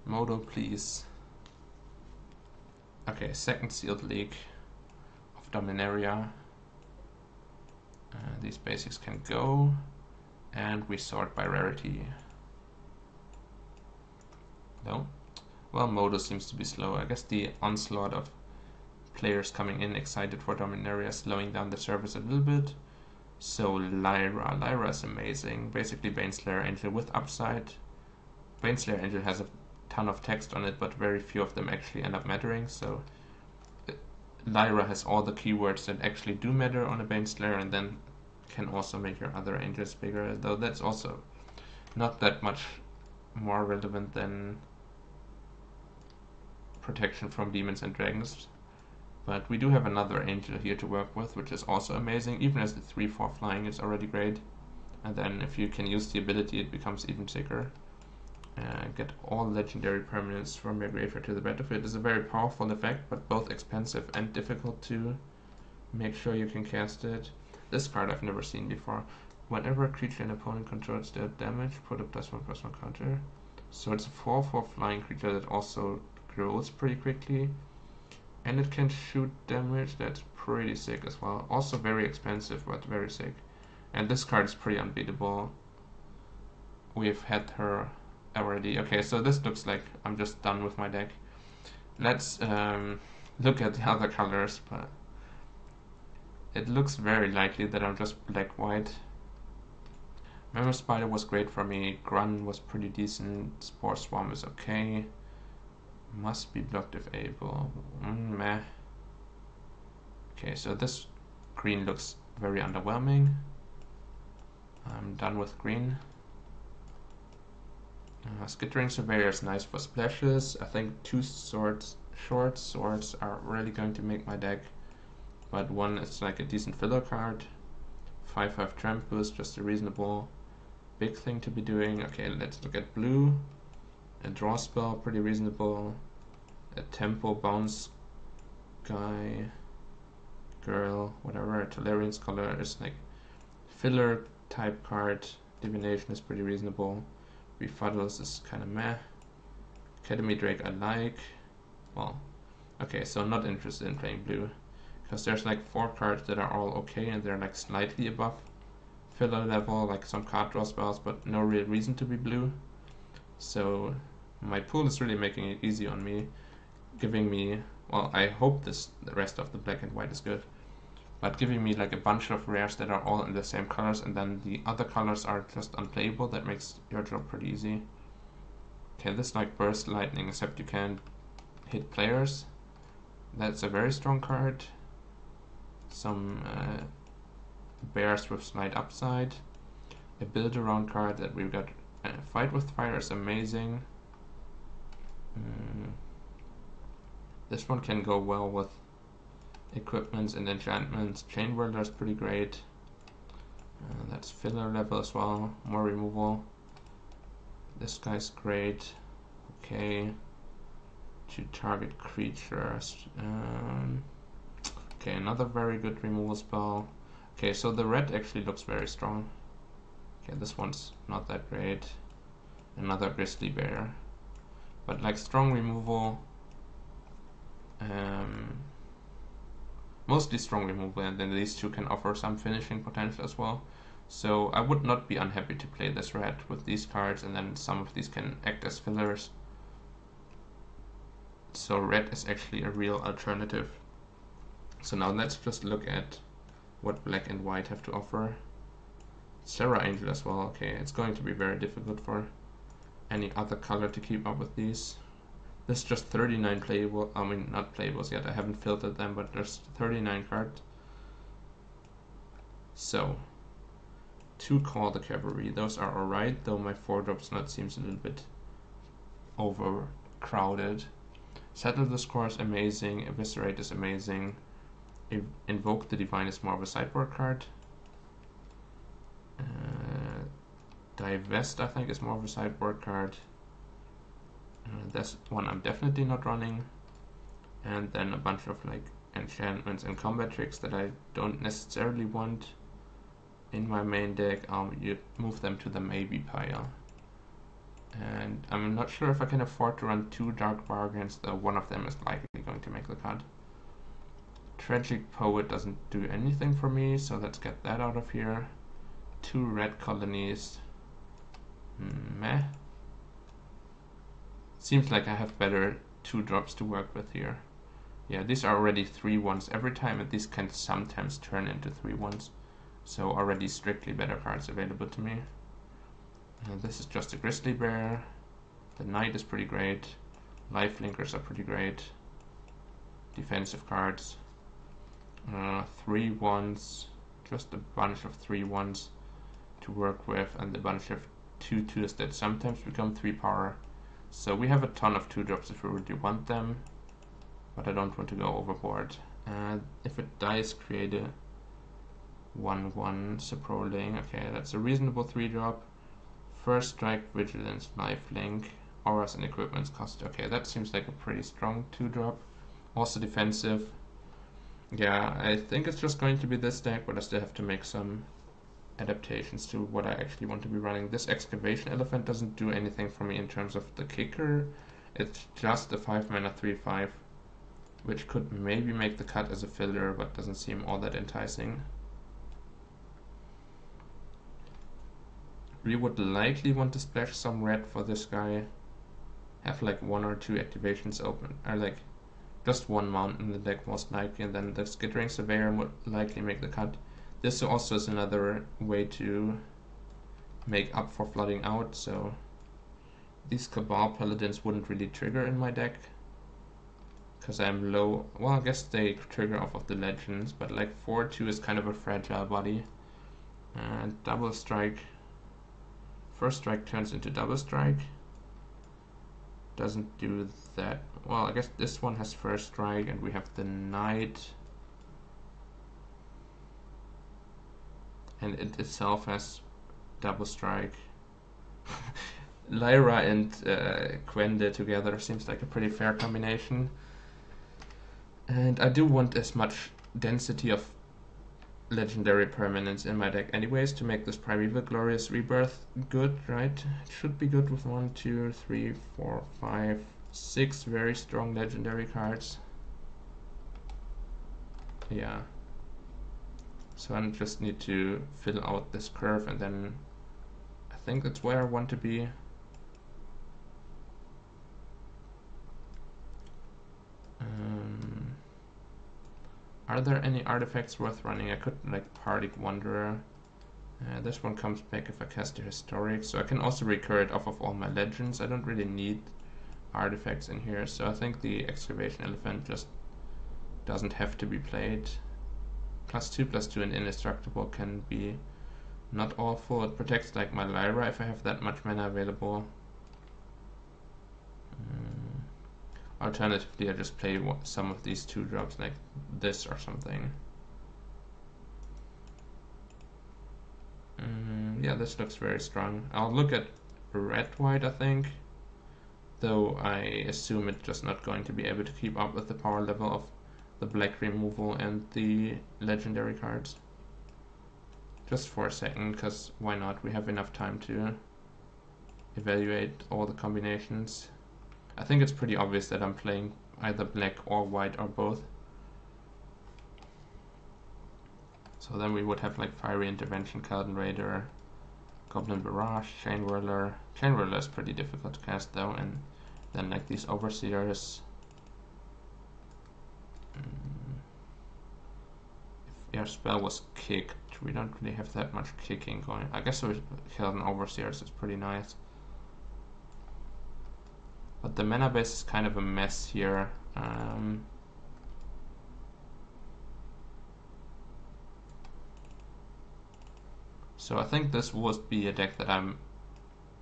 Modal, please. Okay, second sealed league of Dominaria. These basics can go, and we sort by rarity. No? Well, Modal seems to be slow. I guess the onslaught of players coming in excited for Dominaria slowing down the service a little bit. So Lyra is amazing. Basically Baneslayer Angel with upside. Baneslayer Angel has a ton of text on it, but very few of them actually end up mattering, so Lyra has all the keywords that actually do matter on a Baneslayer, and then can also make your other angels bigger, though that's also not that much more relevant than protection from demons and dragons. But we do have another angel here to work with, which is also amazing. Even as the 3/4 flying is already great. And then if you can use the ability, it becomes even sicker. Get all legendary permanents from your graveyard to the battlefield is a very powerful effect, but both expensive and difficult to make sure you can cast it. This card I've never seen before. Whenever a creature an opponent controls dealt damage, put a +1/+1 counter. So it's a 4/4 flying creature that also grows pretty quickly. And it can shoot damage. That's pretty sick as well. Also very expensive, but very sick. And this card is pretty unbeatable. We've had her already. Okay, so this looks like I'm just done with my deck. Let's look at the other colors, but it looks very likely that I'm just black-white. Member Spider was great for me. Grun was pretty decent. Spore Swarm is okay. Must be blocked if able. Meh. Okay, so this green looks very underwhelming. I'm done with green. Skittering Surveyor is nice for splashes. I think 2 short swords are really going to make my deck. But one is like a decent filler card. 5/5 Trample is just a reasonable big thing to be doing. Okay, let's look at blue. A draw spell, pretty reasonable. A tempo bounce guy, girl, whatever. A Tolarian Scholar is like filler type card. Divination is pretty reasonable. Befuddles is kind of meh. Academy Drake I like. Well, okay, so not interested in playing blue. Because there's like 4 cards that are all okay and they're like slightly above filler level, like some card draw spells, but no real reason to be blue. So my pool is really making it easy on me, giving me, well, I hope the rest of the black and white is good, but giving me like a bunch of rares that are all in the same colors, and then the other colors are just unplayable. That makes your job pretty easy. Okay, this like burst lightning, except you can't hit players. That's a very strong card. Some bears with slight upside. A build around card that we've got. Fight with Fire is amazing. This one can go well with equipments and enchantments. Chain Whirler is pretty great. That's filler level as well. More removal. This guy's great. Okay. To target creatures. Okay, another very good removal spell. Okay, so the red actually looks very strong. Okay, this one's not that great. Another Grizzly Bear. But like strong removal. Mostly strong removal, and then these two can offer some finishing potential as well. So I would not be unhappy to play this red with these cards, and then some of these can act as fillers. So red is actually a real alternative. So now let's just look at what black and white have to offer. Serra Angel as well. Okay, it's going to be very difficult for any other color to keep up with these. There's just 39 playable, I mean not playables yet, I haven't filtered them, but there's 39 cards. So, to call the cavalry, those are alright, though my 4-drop slot seems a little bit overcrowded. Settle the Score is amazing, Eviscerate is amazing, Invoke the Divine is more of a sideboard card. Divest I think is more of a sideboard card. That's one I'm definitely not running. And then a bunch of like enchantments and combat tricks that I don't necessarily want in my main deck. You move them to the maybe pile. And I'm not sure if I can afford to run 2 Dark Bargains, though one of them is likely going to make the cut. Tragic Poet doesn't do anything for me, so let's get that out of here. 2 Red Colonies. Meh. Seems like I have better 2 drops to work with here. Yeah, these are already 3/1s every time, and these can sometimes turn into 3/1s. So already strictly better cards available to me. This is just a Grizzly Bear. The Knight is pretty great. Lifelinkers are pretty great. Defensive cards. 3/1s. Just a bunch of 3/1s to work with, and a bunch of 2/2s that sometimes become 3 power. So we have a ton of 2 drops if we really want them, but I don't want to go overboard. If it dies, create a 1/1 Saproling. Okay, that's a reasonable 3 drop. First Strike, Vigilance, Lifelink, Auras and Equipments cost. Okay, that seems like a pretty strong 2 drop. Also defensive. Yeah, I think it's just going to be this deck, but I still have to make some adaptations to what I actually want to be running. This Excavation Elephant doesn't do anything for me in terms of the kicker. It's just a 5 mana 3/5, which could maybe make the cut as a filler, but doesn't seem all that enticing. We would likely want to splash some red for this guy. Have like 1 or 2 activations open, or like just 1 mountain in the deck most likely, and then the Skittering Surveyor would likely make the cut. This also is another way to make up for flooding out, so these Cabal Paladins wouldn't really trigger in my deck, because I'm low. Well, I guess they trigger off of the Legends, but like 4/2 is kind of a fragile body. And Double Strike. First Strike turns into Double Strike. Doesn't do that. Well, I guess this one has First Strike, and we have the Knight. And it itself has Double Strike. Lyra and Quende together seems like a pretty fair combination. And I do want as much density of legendary permanents in my deck anyways to make this Primeval Glorious Rebirth good, right? It should be good with 1, 2, 3, 4, 5, 6 very strong legendary cards. Yeah. So I just need to fill out this curve, and then I think that's where I want to be. Are there any artifacts worth running? I could like Pardic Wanderer. This one comes back if I cast a Historic, so I can also recur it off of all my legends. I don't really need artifacts in here, so I think the Excavation Elephant just doesn't have to be played. +2/+2 and Indestructible can be not awful. It protects like my Lyra if I have that much mana available. Alternatively, I just play some of these 2 drops like this or something. Yeah, this looks very strong. I'll look at red-white, I think. Though I assume it's just not going to be able to keep up with the power level of the black removal and the legendary cards. Just for a second, because why not? We have enough time to evaluate all the combinations. I think it's pretty obvious that I'm playing either black or white or both. So then we would have like Fiery Intervention, Calden Raider, Goblin Barrage, Chain Whirler. Chain Whirler is pretty difficult to cast though, and then like these Overseers. If your spell was kicked, we don't really have that much kicking going. I guess with Calden Overseers is pretty nice. But the mana base is kind of a mess here. So I think this would be a deck that I'm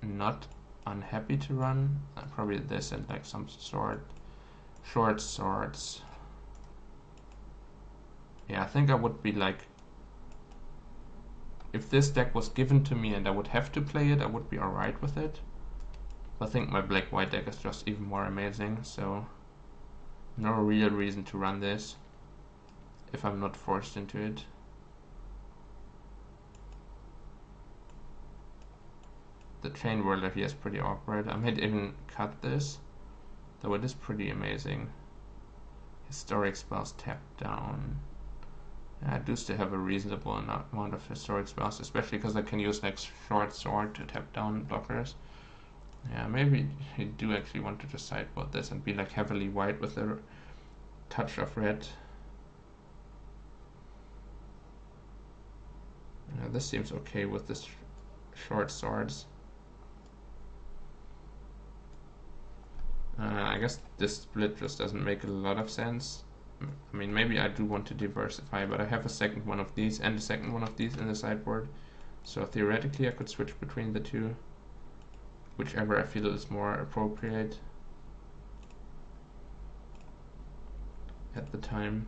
not unhappy to run. Probably this and like some short swords. Yeah, I think I would be like, if this deck was given to me and I would have to play it, I would be alright with it. I think my black-white deck is just even more amazing, so no real reason to run this if I'm not forced into it. the chain whirler here is pretty awkward. I might even cut this, though it is pretty amazing. Historic spells tapped down. I do still have a reasonable amount of historic spells, especially because I can use like short sword to tap down blockers. Yeah, maybe I do actually want to just sideboard this and be like heavily white with a touch of red. This seems okay with this short swords. I guess this split just doesn't make a lot of sense. I mean, maybe I do want to diversify, but I have a second one of these and a second one of these in the sideboard. So theoretically I could switch between the two, whichever I feel is more appropriate at the time.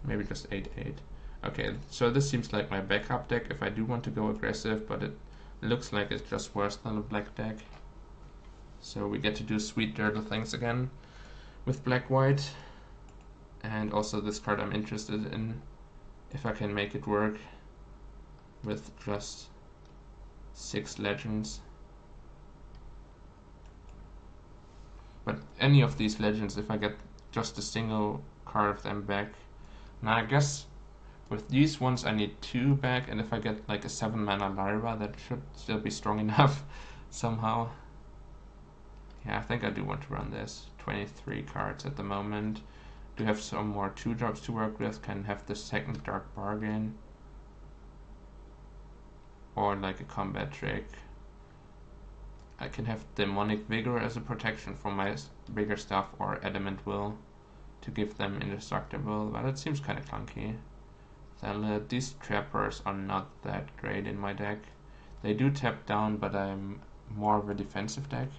Maybe just 8/8. Okay, so this seems like my backup deck if I do want to go aggressive, but it looks like it's just worse than a black deck. So we get to do sweet dirtle things again with black-white. And also this card I'm interested in, if I can make it work with just 6 legends. But any of these legends, if I get just a single card of them back. Now I guess with these ones I need 2 back, and if I get like a 7 mana Lyra, that should still be strong enough somehow. Yeah, I think I do want to run this. 23 cards at the moment. Do have some more 2-drops to work with, can have the second Dark Bargain. Or like a combat trick. I can have Demonic Vigor as a protection for my bigger stuff, or Adamant Will to give them indestructible, but it seems kind of clunky. Then these trappers are not that great in my deck. They do tap down, but I'm more of a defensive deck.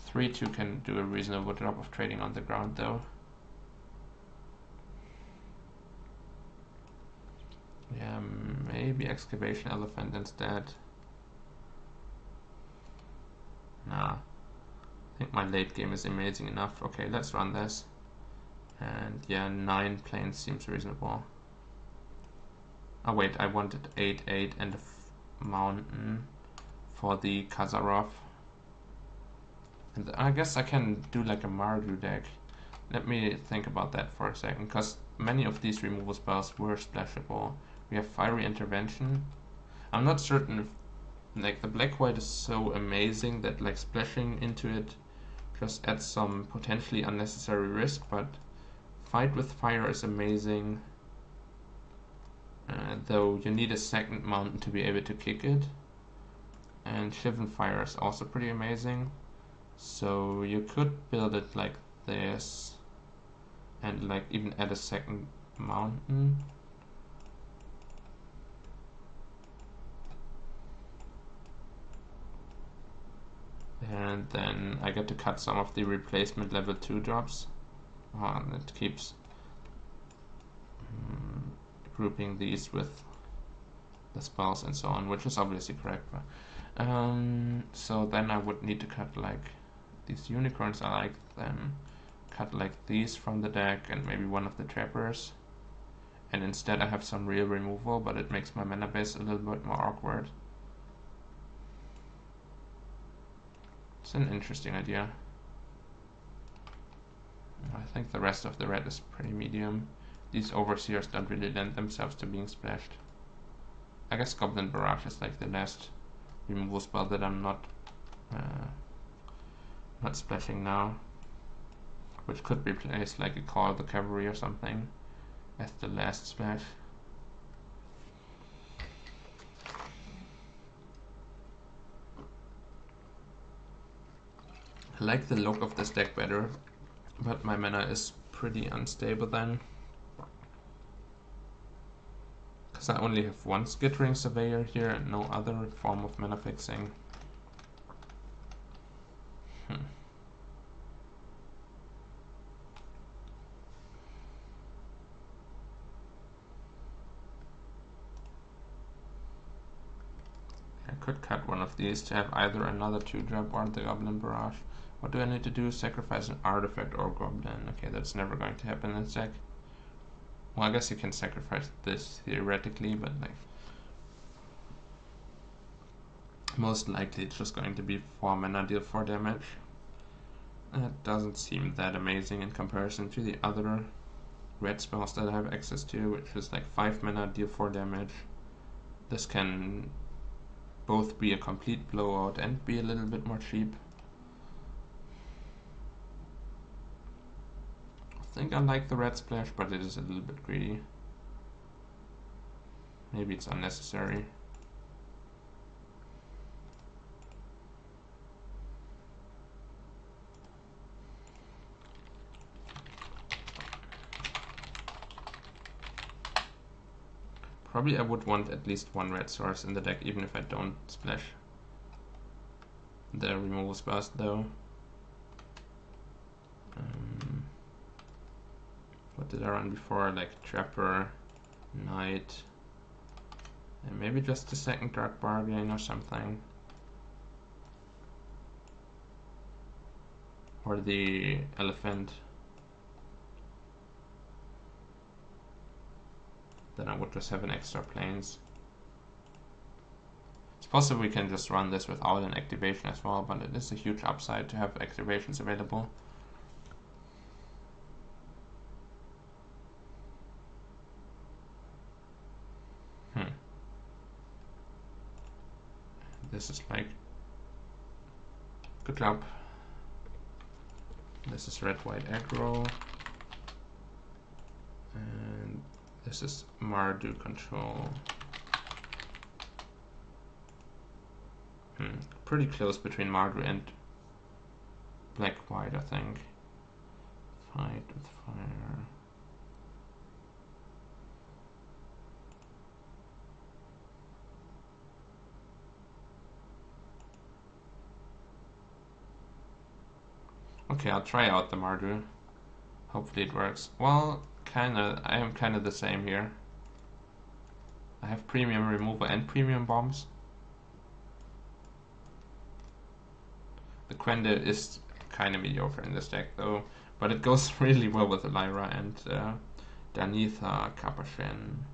3/2 can do a reasonable job of trading on the ground though. Yeah, maybe Excavation Elephant instead. Nah, I think my late game is amazing enough. Okay, let's run this. And yeah, 9 planes seems reasonable. Oh wait, I wanted 8/8 and a mountain for the Kazarov. And I guess I can do like a Mardu deck. Let me think about that for a second, because many of these removal spells were splashable. We have Fiery Intervention. I'm not certain if like the black-white is so amazing that like splashing into it just adds some potentially unnecessary risk, but Fight with Fire is amazing. Though you need a second mountain to be able to kick it. And Shivan Fire is also pretty amazing. So you could build it like this and like even add a second mountain. And then I get to cut some of the replacement level 2 drops. And it keeps grouping these with the spells and so on, which is obviously correct. So then I would need to cut like these unicorns, I like them. Cut like these from the deck and maybe one of the trappers. And instead I have some real removal, but it makes my mana base a little bit more awkward. It's an interesting idea. I think the rest of the red is pretty medium. These overseers don't really lend themselves to being splashed. I guess Goblin Barrage is like the last removal spell that I'm not splashing now, which could replace like a Call the Cavalry or something as the last splash. I like the look of this deck better, but my mana is pretty unstable then. Because I only have one Skittering Surveyor here and no other form of mana fixing. I could cut one of these to have either another 2-drop or the Goblin Barrage. What do I need to do? Sacrifice an artifact or goblin. Okay, that's never going to happen in this deck. Well, I guess you can sacrifice this theoretically, but like Most likely it's just going to be 4 mana, deal 4 damage. That doesn't seem that amazing in comparison to the other red spells that I have access to, which is like 5 mana, deal 4 damage. This can both be a complete blowout and be a little bit more cheap. I think I like the red splash, but it is a little bit greedy. Maybe it's unnecessary. Probably I would want at least one red source in the deck, even if I don't splash the removal spells though. What did I run before? Like Trapper, Knight, and maybe just a second Dark Bargain or something. Or the Elephant. Then I would just have an extra planes. It's possible we can just run this without an activation as well, but it is a huge upside to have activations available. This is like, good job. This is red-white aggro. And this is Mardu control. Pretty close between Mardu and black-white, I think. Fight with fire. Okay, I'll try out the Mardu. Hopefully it works. Well, kinda. I am kinda the same here. I have premium removal and premium bombs. The Quenda is kinda mediocre in this deck though, but it goes really well with Lyra and Danitha, Capuchin.